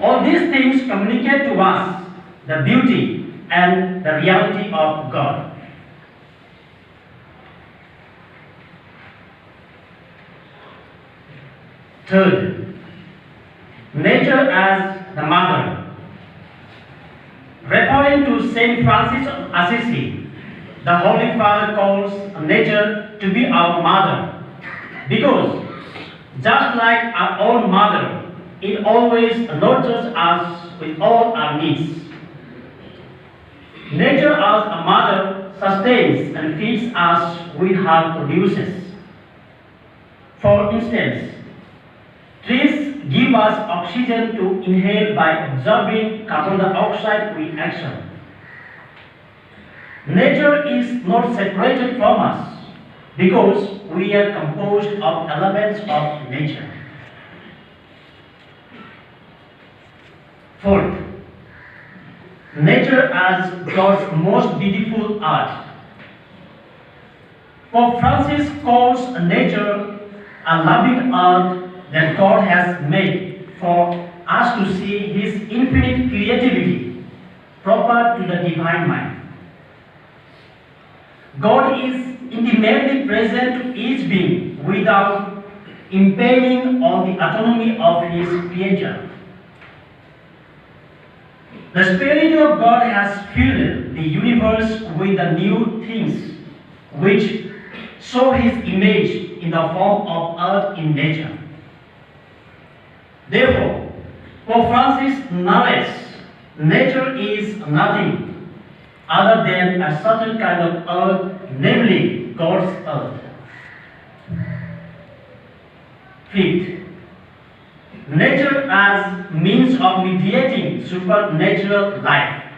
All these things communicate to us the beauty and the reality of God. Third, nature as the mother. Referring to Saint Francis of Assisi, the Holy Father calls nature to be our mother because, just like our own mother, it always nurtures us with all our needs. Nature as a mother sustains and feeds us with her produces. For instance, trees give us oxygen to inhale by absorbing carbon dioxide reaction. Nature is not separated from us because we are composed of elements of nature. Fourth, nature as God's most beautiful art. Pope Francis calls nature a loving art that God has made for us to see His infinite creativity proper to the divine mind. God is intimately present to each being without impairing on the autonomy of His creature. The Spirit of God has filled the universe with the new things which show His image in the form of earth in nature. Therefore, Pope Francis narrates, nature is nothing other than a certain kind of earth, namely God's earth. Fifth, nature as means of mediating supernatural life.